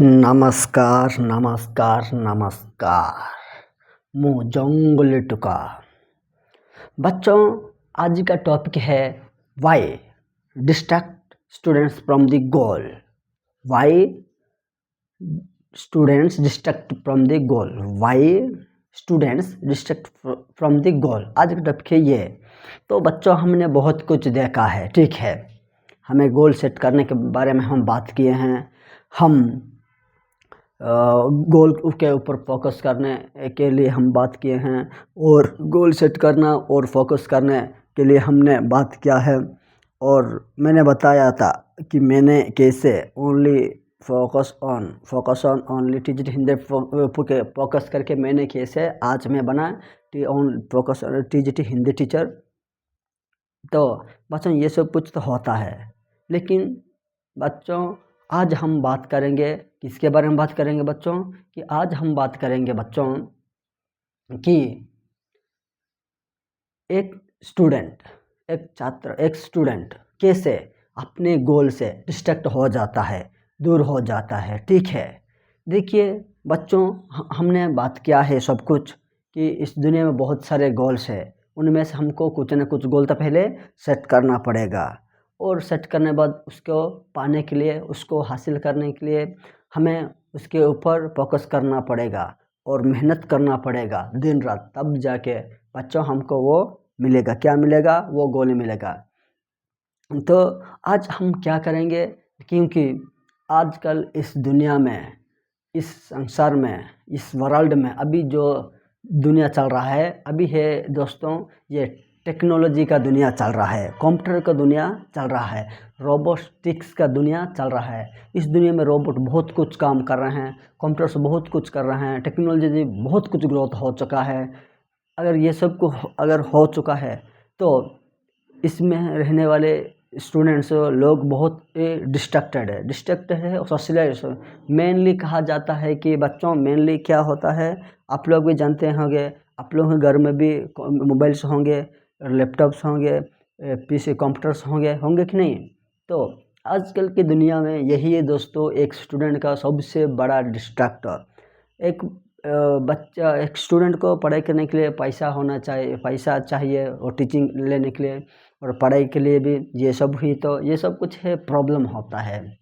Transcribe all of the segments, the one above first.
नमस्कार नमस्कार नमस्कार। मुँह जंगल टुका। बच्चों, आज का टॉपिक है why distract students from the goal. Why students distract from the goal. Why students distract from the goal. आज का टॉपिक है ये। तो बच्चों, हमने बहुत कुछ देखा है, ठीक है। हमें गोल सेट करने के बारे में हम बात किए हैं। हम गोल के ऊपर फोकस करने के लिए हम बात किए हैं, और गोल सेट करना और फोकस करने के लिए हमने बात किया है। और मैंने बताया था कि मैंने कैसे only focus on only teacher Hindi focus करके मैंने कैसे आज मैं बना फोकस टीजीटी हिंदी टीचर। तो बच्चों, ये सब कुछ तो होता है, लेकिन बच्चों आज हम बात करेंगे किसके बारे में बात करेंगे बच्चों? कि आज हम बात करेंगे बच्चों कि एक स्टूडेंट कैसे अपने गोल से डिस्ट्रैक्ट हो जाता है, दूर हो जाता है, ठीक है। देखिए बच्चों, हमने बात किया है सब कुछ कि इस दुनिया में बहुत सारे गोल्स हैं। उनमें से हमको कुछ न कुछ गोल तो पहले सेट करना पड़ेगा, और सेट करने के बाद उसको पाने के लिए, उसको हासिल करने के लिए हमें उसके ऊपर फोकस करना पड़ेगा और मेहनत करना पड़ेगा दिन रात, तब जाके बच्चों हमको वो मिलेगा। क्या मिलेगा? वो गोल मिलेगा। तो आज हम क्या करेंगे, क्योंकि आजकल इस दुनिया में, इस संसार में, इस वर्ल्ड में अभी जो दुनिया चल रहा है अभी है दोस्तों, ये टेक्नोलॉजी का दुनिया चल रहा है, कंप्यूटर का दुनिया चल रहा है, रोबोटिक्स का दुनिया चल रहा है। इस दुनिया में रोबोट बहुत कुछ काम कर रहे हैं, कंप्यूटर्स बहुत कुछ कर रहे हैं, टेक्नोलॉजी बहुत कुछ ग्रोथ हो चुका है। अगर ये सब को अगर हो चुका है तो इसमें रहने वाले स्टूडेंट्स लोग बहुत डिस्ट्रैक्टेड है और सोशलाइज मेनली कहा जाता है कि बच्चों मेनली क्या होता है, आप लोग भी जानते होंगे, आप लोगों के घर में भी मोबाइल्स होंगे, लैपटॉप्स होंगे, पीसी कंप्यूटर्स होंगे कि नहीं? तो आजकल की दुनिया में यही है दोस्तों, एक स्टूडेंट का सबसे बड़ा डिस्ट्रैक्टर। एक बच्चा, एक स्टूडेंट को पढ़ाई करने के लिए पैसा चाहिए और टीचिंग लेने के लिए और पढ़ाई के लिए भी। ये सब कुछ है, प्रॉब्लम होता है,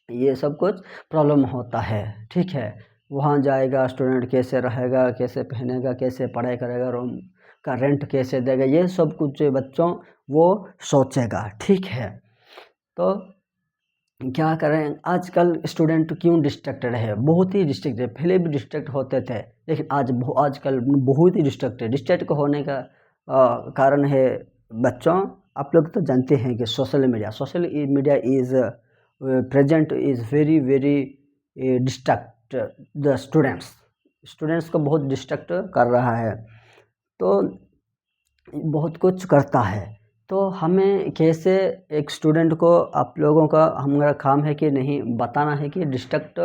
ये सब कुछ प्रॉब्लम होता है, ठीक है। वहाँ जाएगा स्टूडेंट, कैसे रहेगा, कैसे पहनेगा, कैसे पढ़ाई करेगा, रूम का रेंट कैसे देगा, ये सब कुछ बच्चों वो सोचेगा, ठीक है। तो क्या करें, आजकल स्टूडेंट क्यों डिस्ट्रैक्टेड है? बहुत ही डिस्ट्रैक्टेड। पहले भी डिस्ट्रैक्ट होते थे, लेकिन आजकल बहुत ही डिस्ट्रैक्ट होने का कारण है बच्चों। आप लोग तो जानते हैं कि social media is present is very very distract the students को बहुत डिस्ट्रैक्ट कर रहा है। तो बहुत कुछ करता है। तो हमें कैसे एक स्टूडेंट को, आप लोगों का हमारा काम है कि नहीं बताना है कि डिस्ट्रैक्ट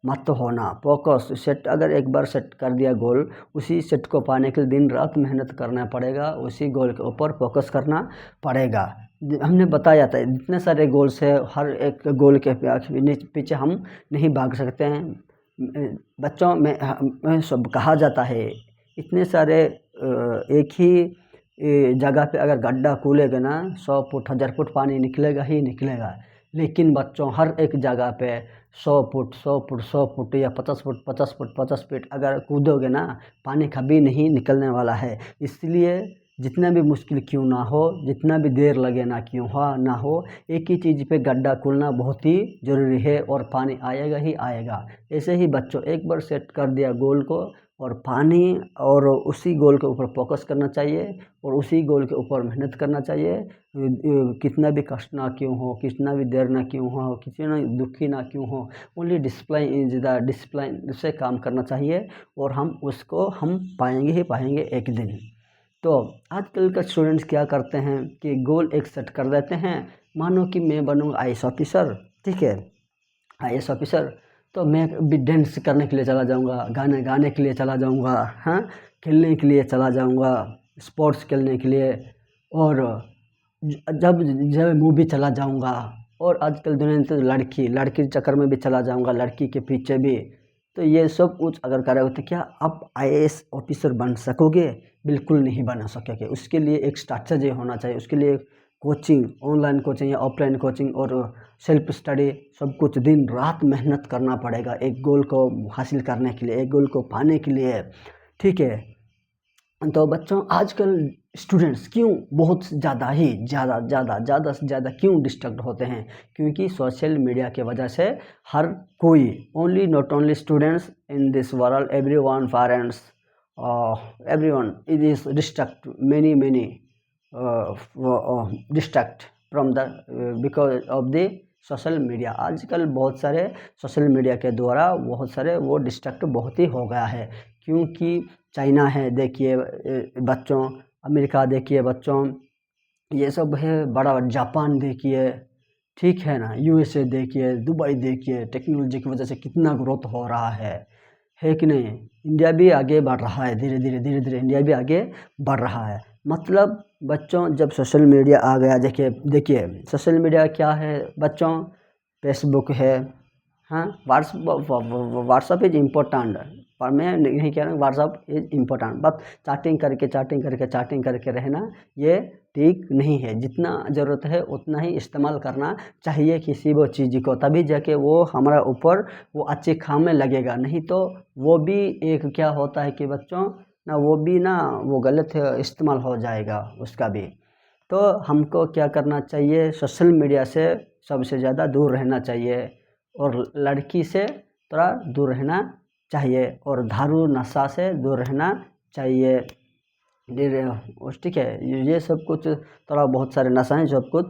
मत होना, फोकस सेट। अगर एक बार सेट कर दिया गोल, उसी सेट को पाने के लिए दिन रात मेहनत करना पड़ेगा, उसी गोल के ऊपर फोकस करना पड़ेगा। हमने बताया था इतने सारे गोल्स है, हर एक गोल के पीछे हम नहीं भाग सकते हैं बच्चों में सब कहा जाता है। इतने सारे एक ही जगह पे अगर गड्ढा खोलेगा ना, 100 फुट 1000 फुट पानी निकलेगा ही निकलेगा। लेकिन बच्चों हर एक जगह पे 100 फुट या 50 फुट अगर कूदोगे ना, पानी कभी नहीं निकलने वाला है। इसलिए जितना भी मुश्किल क्यों ना हो, जितना भी देर लगे ना हो, एक ही चीज़ पे गड्ढा खोलना बहुत ही ज़रूरी है, और पानी आएगा ही आएगा। ऐसे ही बच्चों, एक बार सेट कर दिया गोल को और पानी, और उसी गोल के ऊपर फोकस करना चाहिए और उसी गोल के ऊपर मेहनत करना चाहिए। कितना भी कष्ट ना क्यों हो, कितना भी देर ना क्यों हो, कितना दुखी ना क्यों हो, ओनली डिसिप्लिन से काम करना चाहिए, और हम पाएंगे ही पाएंगे एक दिन। तो आजकल का स्टूडेंट्स क्या करते हैं कि गोल एक सेट कर देते हैं। मानो कि मैं बनूँगा IAS ऑफिसर, ठीक है, IAS ऑफिसर। तो मैं भी डांस करने के लिए चला जाऊंगा, गाने गाने के लिए चला जाऊंगा, हाँ, खेलने के लिए चला जाऊंगा, स्पोर्ट्स खेलने के लिए, और जब जब मूवी चला जाऊंगा, और आजकल दुनिया में तो लड़की के चक्कर में भी चला जाऊंगा, लड़की के पीछे भी। तो ये सब कुछ अगर करोगे तो क्या आप आईएएस ऑफिसर बन सकोगे? बिल्कुल नहीं बना सकोगे। उसके लिए एक स्ट्रैटेजी होना चाहिए, उसके लिए कोचिंग, ऑनलाइन कोचिंग या ऑफलाइन कोचिंग और सेल्फ स्टडी, सब कुछ दिन रात मेहनत करना पड़ेगा एक गोल को हासिल करने के लिए, एक गोल को पाने के लिए। ठीक है, तो बच्चों आजकल स्टूडेंट्स क्यों बहुत ज़्यादा से ज़्यादा क्यों डिस्ट्रैक्ट होते हैं? क्योंकि सोशल मीडिया की वजह से हर कोई, only not only students in this world, everyone, parents, everyone it is distract many distract from the because of the social media. आजकल बहुत सारे सोशल मीडिया के द्वारा बहुत सारे वो डिस्ट्रैक्ट बहुत ही हो गया है। क्योंकि चाइना है देखिए बच्चों, अमेरिका देखिए बच्चों, ये सब है बड़ा, जापान देखिए, ठीक है ना, यूएसए देखिए, दुबई देखिए, टेक्नोलॉजी की वजह से कितना ग्रोथ हो रहा है कि नहीं? इंडिया भी आगे बढ़ रहा है, धीरे धीरे इंडिया भी आगे बढ़ रहा है। मतलब बच्चों जब सोशल मीडिया आ गया, देखिए सोशल मीडिया क्या है बच्चों? फेसबुक है, हाँ, व्हाट्सअप इज इम्पोर्टेंट, पर मैं नहीं कह रहा हूँ व्हाट्सअप इज इम्पोर्टेंट, बस चैटिंग करके रहना ये ठीक नहीं है। जितना ज़रूरत है उतना ही इस्तेमाल करना चाहिए किसी वो चीज़ को, तभी जाके वो हमारा ऊपर वो अच्छे काम में लगेगा। नहीं तो वो भी एक क्या होता है कि बच्चों ना, वो भी ना वो गलत इस्तेमाल हो जाएगा उसका भी। तो हमको क्या करना चाहिए? सोशल मीडिया से सबसे ज़्यादा दूर रहना चाहिए और लड़की से थोड़ा दूर रहना चाहिए और दारू नशा से दूर रहना चाहिए। ठीक है, ये सब कुछ थोड़ा बहुत सारे नशा हैं, सब कुछ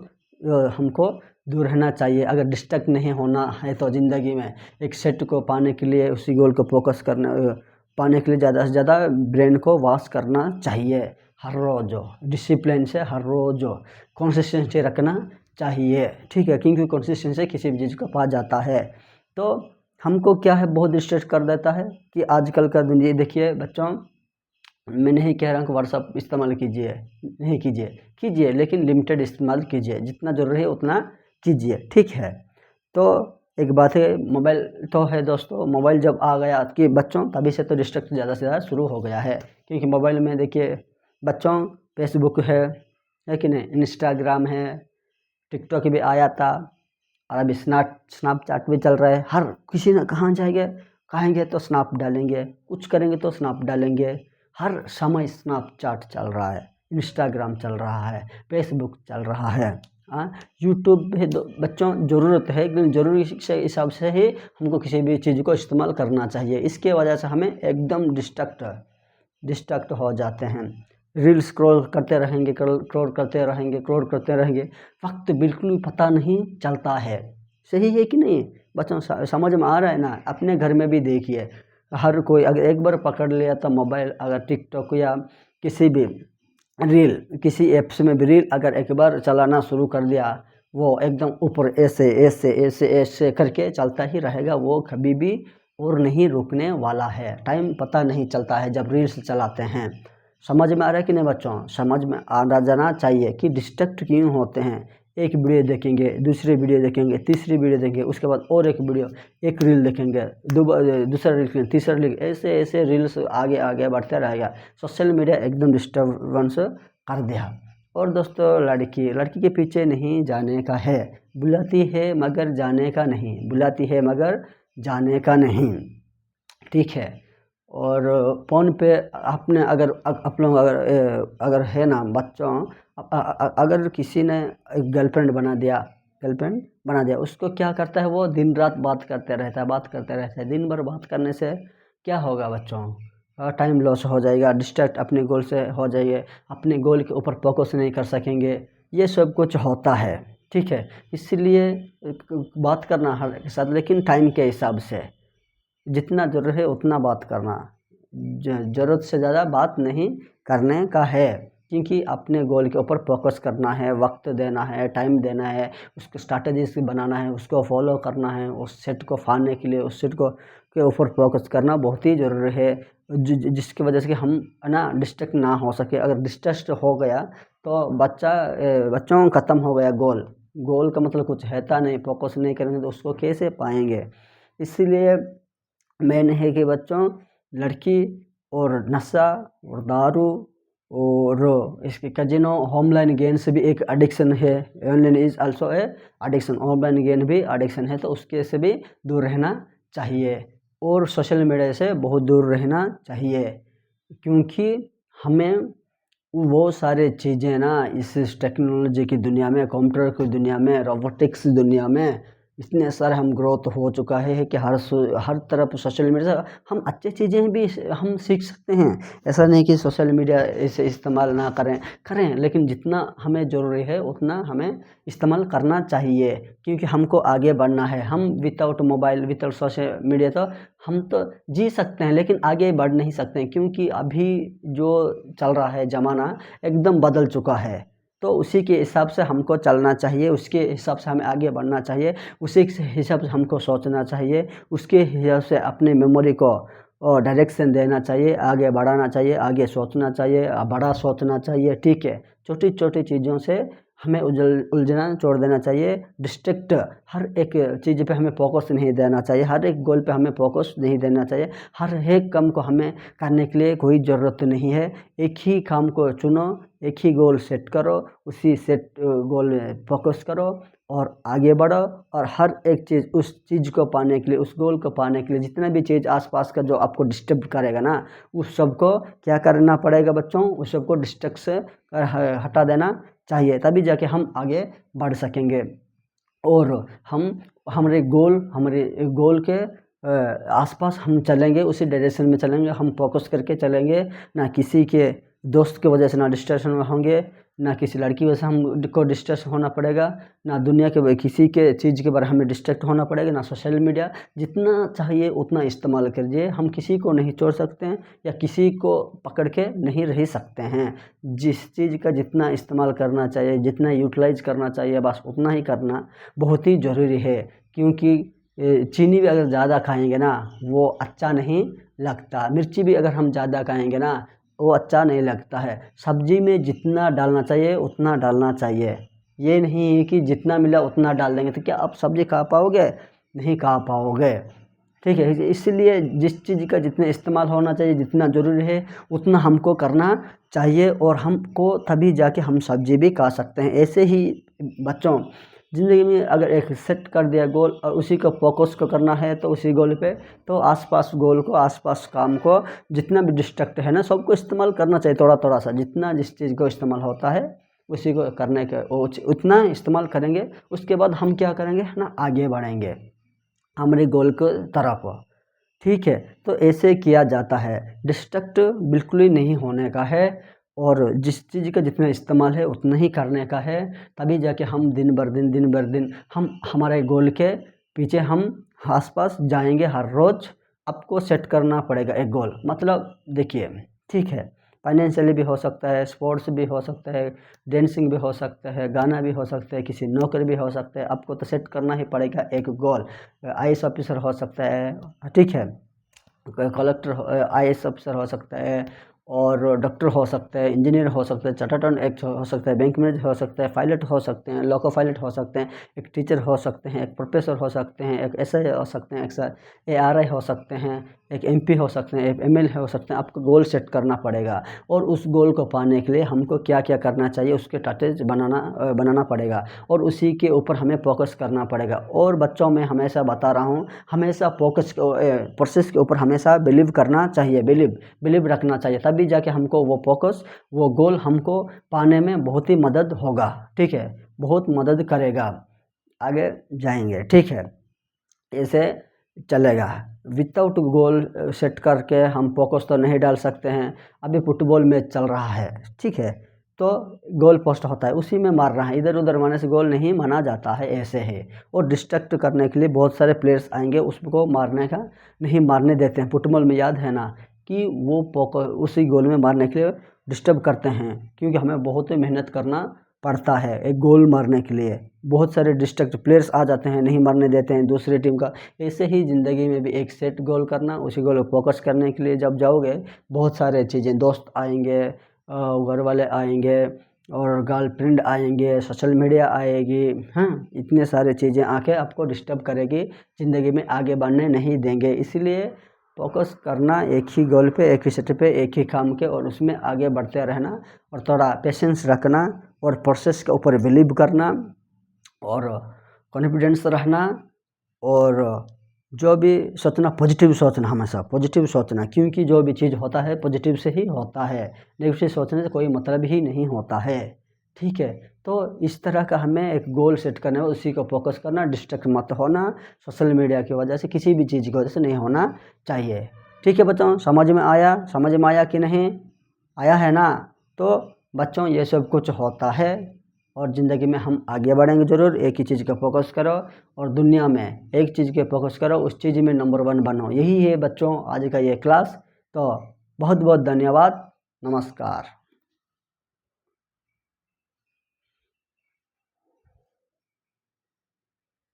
हमको दूर रहना चाहिए। अगर डिस्ट्रैक्ट नहीं होना है तो ज़िंदगी में एक सेट को पाने के लिए, उसी गोल को फोकस करने पाने के लिए ज़्यादा से ज़्यादा ब्रेन को वॉश करना चाहिए हर रोज़, डिसिप्लिन से हर रोज़ कंसिस्टेंसी रखना चाहिए। ठीक है, क्योंकि कंसिस्टेंसी किसी भी चीज़ को पा जाता है। तो हमको क्या है, बहुत डिस्ट्रैक्ट कर देता है कि आजकल का दुनिया देखिए बच्चों, मैं नहीं कह रहा हूँ कि व्हाट्सअप इस्तेमाल कीजिए, नहीं कीजिए, लेकिन लिमिटेड इस्तेमाल कीजिए, जितना ज़रूरी है उतना कीजिए। ठीक है, तो एक बात है, मोबाइल तो है दोस्तों, मोबाइल जब आ गया कि बच्चों, तभी से तो डिस्ट्रैक्ट ज़्यादा से ज़्यादा शुरू हो गया है। क्योंकि मोबाइल में देखिए बच्चों फेसबुक है कि नहीं, इंस्टाग्राम है, टिकटॉक भी आया था, और अभी स्नैपचैट भी चल रहा है। हर किसी ने कहाँ कहेंगे तो स्नैप डालेंगे, कुछ करेंगे तो स्नैप डालेंगे। हर समय स्नैपचैट चल रहा है, इंस्टाग्राम चल रहा है, फेसबुक चल रहा है, यूट्यूब है। बच्चों ज़रूरत है, लेकिन ज़रूरी के हिसाब से ही हमको किसी भी चीज़ को इस्तेमाल करना चाहिए। इसके वजह से हमें एकदम डिस्ट्रैक्ट हो जाते हैं। रील स्क्रॉल करते रहेंगे, वक्त बिल्कुल भी पता नहीं चलता है। सही है कि नहीं बच्चों? समझ में आ रहा है ना? अपने घर में भी देखिए, हर कोई अगर एक बार पकड़ लिया तो मोबाइल, अगर टिकटॉक या किसी भी किसी ऐप्स में भी रील अगर एक बार चलाना शुरू कर दिया, वो एकदम ऊपर ऐसे करके चलता ही रहेगा, वो कभी भी और नहीं रुकने वाला है। टाइम पता नहीं चलता है जब रील्स चलाते हैं। समझ में आ रहा है कि नहीं बच्चों? समझ में आ जाना चाहिए कि डिस्ट्रैक्ट क्यों होते हैं। एक वीडियो देखेंगे, दूसरी वीडियो देखेंगे, तीसरी वीडियो देखेंगे, उसके बाद और एक रील देखेंगे, दूसरा रील देखेंगे, तीसरा रील, ऐसे रील्स आगे बढ़ते रहेगा। सोशल मीडिया एकदम डिस्टर्बेंस कर दिया। और दोस्तों लड़की के पीछे नहीं जाने का है, बुलाती है मगर जाने का नहीं, ठीक है। और फ़ोन पे आपने अगर अगर है ना बच्चों, अगर किसी ने गर्लफ्रेंड बना दिया, उसको क्या करता है, वो दिन रात बात करते रहता है। दिन भर बात करने से क्या होगा बच्चों? टाइम लॉस हो जाएगा, डिस्ट्रैक्ट अपने गोल से हो जाइए, अपने गोल के ऊपर फोकस नहीं कर सकेंगे। ये सब कुछ होता है, ठीक है। इसलिए बात करना हर एक के साथ, लेकिन टाइम के हिसाब से, जितना ज़रूरत है उतना बात करना, ज़रूरत से ज़्यादा बात नहीं करने का है। क्योंकि अपने गोल के ऊपर फोकस करना है, वक्त देना है, टाइम देना है, उसको स्ट्रैटेजीज बनाना है, उसको फॉलो करना है, उस सेट को पाने के लिए उस सेट को के ऊपर फोकस करना बहुत ही ज़रूरी है। जिसकी वजह से कि हम ना डिस्ट्रैक्ट ना हो सके। अगर डिस्ट्रैक्ट हो गया तो बच्चों ख़त्म हो गया गोल, गोल का मतलब कुछ रहता नहीं, फोकस नहीं करेंगे तो उसको कैसे पाएंगे। इसीलिए मेन है कि बच्चों, लड़की और नशा और दारू और इसके कजिनो, ऑनलाइन गेम से भी एक एडिक्शन है। Online is also a addiction, online game भी एडिक्शन है, तो उसके से भी दूर रहना चाहिए और सोशल मीडिया से बहुत दूर रहना चाहिए, क्योंकि हमें वो सारे चीज़ें ना इस टेक्नोलॉजी की दुनिया में, कंप्यूटर की दुनिया में, रोबोटिक्स दुनिया में इतने सारे हम ग्रोथ हो चुका है कि हर तरफ सोशल मीडिया से हम अच्छी चीज़ें भी हम सीख सकते हैं। ऐसा नहीं कि सोशल मीडिया इसे इस्तेमाल ना करें, लेकिन जितना हमें ज़रूरी है उतना हमें इस्तेमाल करना चाहिए, क्योंकि हमको आगे बढ़ना है। हम without mobile, without social media तो हम तो जी सकते हैं, लेकिन आगे बढ़ नहीं सकते हैं, क्योंकि अभी जो चल रहा है ज़माना एकदम बदल चुका है। तो उसी के हिसाब से हमको चलना चाहिए, उसके हिसाब से हमें आगे बढ़ना चाहिए, उसी के हिसाब से हमको सोचना चाहिए, उसके हिसाब से अपने मेमोरी को डायरेक्शन देना चाहिए, आगे बढ़ाना चाहिए, आगे सोचना चाहिए, बड़ा सोचना चाहिए। ठीक है, छोटी छोटी चीज़ों से हमें उलझना छोड़ देना चाहिए। डिस्ट्रैक्ट हर एक चीज़ पे हमें फोकस नहीं देना चाहिए, हर एक गोल पे हमें फोकस नहीं देना चाहिए। हर एक काम को हमें करने के लिए कोई ज़रूरत नहीं है। एक ही काम को चुनो, एक ही गोल सेट करो, उसी सेट गोल में फोकस करो और आगे बढ़ो। और हर एक चीज़, उस चीज़ को पाने के लिए, उस गोल को पाने के लिए जितना भी चीज़ आसपास का जो आपको डिस्टर्ब करेगा ना, उस सब को क्या करना पड़ेगा बच्चों, उस सब को डिस्ट्रैक्ट से हटा देना चाहिए, तभी जाके हम आगे बढ़ सकेंगे। और हमारे गोल के आसपास हम चलेंगे, उसी डायरेक्शन में चलेंगे, हम फोकस करके चलेंगे, ना किसी के दोस्त की वजह से ना डिस्ट्रैक्शन होंगे, ना किसी लड़की वजह से हमको डिस्ट्रैक्ट होना पड़ेगा, ना दुनिया के किसी के चीज़ के बारे में हमें डिस्ट्रैक्ट होना पड़ेगा, ना सोशल मीडिया। जितना चाहिए उतना इस्तेमाल कीजिए, हम किसी को नहीं छोड़ सकते हैं या किसी को पकड़ के नहीं रह सकते हैं। जिस चीज़ का जितना इस्तेमाल करना चाहिए, जितना यूटिलाइज करना चाहिए, बस उतना ही करना बहुत ही ज़रूरी है। क्योंकि चीनी भी अगर ज़्यादा खाएंगे ना वो अच्छा नहीं लगता, मिर्ची भी अगर हम ज़्यादा खाएंगे ना वो अच्छा नहीं लगता है। सब्जी में जितना डालना चाहिए उतना डालना चाहिए, ये नहीं है कि जितना मिला उतना डाल देंगे तो क्या आप सब्जी खा पाओगे, नहीं खा पाओगे। ठीक है, इसलिए जिस चीज़ का जितना इस्तेमाल होना चाहिए, जितना ज़रूरी है उतना हमको करना चाहिए, और हमको तभी जाके हम सब्जी भी खा सकते हैं। ऐसे ही बच्चों, ज़िंदगी में अगर एक सेट कर दिया गोल और उसी को फोकस को करना है तो उसी गोल पे, तो आसपास गोल को, आसपास काम को, जितना भी डिस्ट्रैक्ट है ना सबको इस्तेमाल करना चाहिए, थोड़ा थोड़ा सा, जितना जिस चीज़ को इस्तेमाल होता है उसी को करने के उतना इस्तेमाल करेंगे। उसके बाद हम क्या करेंगे ना, आगे बढ़ेंगे हमारे गोल की तरफ। ठीक है, तो ऐसे किया जाता है, डिस्ट्रैक्ट बिल्कुल ही नहीं होने का है, और जिस चीज़ का जितना इस्तेमाल है उतना ही करने का है, तभी जाके हम दिन बर दिन हम हमारे गोल के पीछे हम आसपास जाएंगे। हर रोज़ आपको सेट करना पड़ेगा एक गोल, मतलब देखिए, ठीक है, फाइनेंशियली भी हो सकता है, स्पोर्ट्स भी हो सकता है, डांसिंग भी हो सकता है, गाना भी हो सकता है, किसी नौकरी भी हो सकता है। आपको तो सेट करना ही पड़ेगा एक गोल। आईएएस ऑफिसर हो सकता है, ठीक है, कलेक्टर, आईएएस ऑफिसर हो सकता है, और डॉक्टर हो सकता है, इंजीनियर हो सकता है, चार्टर्ड अकाउंटेंट हो सकता है, बैंक मैनेजर हो सकता है, पायलट हो सकते हैं, लोको पायलट हो सकते हैं, एक टीचर हो सकते हैं, एक प्रोफेसर हो सकते हैं, एक एसआई हो सकते हैं, एक एआरआई हो सकते हैं, एक एमपी हो सकते हैं, एक एमएलए हो सकते हैं। आपको गोल सेट करना पड़ेगा, और उस गोल को पाने के लिए हमको क्या क्या करना चाहिए उसके स्ट्रैटेजी बनाना पड़ेगा, और उसी के ऊपर हमें फोकस करना पड़ेगा। और बच्चों, मैं हमेशा बता रहा हूँ, हमेशा फोकस प्रोसेस के ऊपर हमेशा बिलीव करना चाहिए, बिलीव रखना चाहिए, तभी जाके हमको वो फोकस, वो गोल हमको पाने में बहुत ही मदद होगा। ठीक है, बहुत मदद करेगा, आगे जाएंगे। ठीक है, ऐसे चलेगा। विदाउट गोल सेट करके हम फोकस तो नहीं डाल सकते हैं। अभी फुटबॉल मैच चल रहा है, ठीक है, तो गोल पोस्ट होता है, उसी में मार रहा है, इधर उधर मारने से गोल नहीं माना जाता है, ऐसे है। और डिस्ट्रैक्ट करने के लिए बहुत सारे प्लेयर्स आएंगे, उसको मारने का नहीं मारने देते हैं। फुटबॉल में याद है ना कि वो उसी गोल में मारने के लिए डिस्टर्ब करते हैं, क्योंकि हमें बहुत ही मेहनत करना पड़ता है एक गोल मारने के लिए। बहुत सारे डिस्ट्रैक्ट प्लेयर्स आ जाते हैं, नहीं मारने देते हैं दूसरी टीम का। ऐसे ही ज़िंदगी में भी एक सेट गोल करना, उसी गोल पर फोकस करने के लिए जब जाओगे, बहुत सारे चीज़ें, दोस्त आएंगे, घर वाले आएंगे, और गर्लफ्रेंड आएंगे, सोशल मीडिया आएगी, हाँ, इतने सारे चीज़ें आके आपको डिस्टर्ब करेगी, ज़िंदगी में आगे बढ़ने नहीं देंगे। इसलिए फोकस करना एक ही गोल पे, एक ही सेट पे, एक ही काम के, और उसमें आगे बढ़ते रहना, और थोड़ा पेशेंस रखना, और प्रोसेस के ऊपर बिलीव करना, और कॉन्फिडेंस रहना, और जो भी सोचना पॉजिटिव सोचना, हमेशा पॉजिटिव सोचना, क्योंकि जो भी चीज़ होता है पॉजिटिव से ही होता है, नेगेटिव सोचने से कोई मतलब ही नहीं होता है। ठीक है, तो इस तरह का हमें एक गोल सेट करना है, उसी को फोकस करना, डिस्ट्रैक्ट मत होना, सोशल मीडिया की वजह से, किसी भी चीज़ की वजह से नहीं होना चाहिए। ठीक है बच्चों, समझ में आया कि नहीं आया है ना? तो बच्चों ये सब कुछ होता है, और ज़िंदगी में हम आगे बढ़ेंगे ज़रूर। एक ही चीज़ का फोकस करो, और दुनिया में एक चीज़ के फोकस करो, उस चीज़ में नंबर 1 बनो। यही है बच्चों आज का ये क्लास। तो बहुत बहुत धन्यवाद, नमस्कार।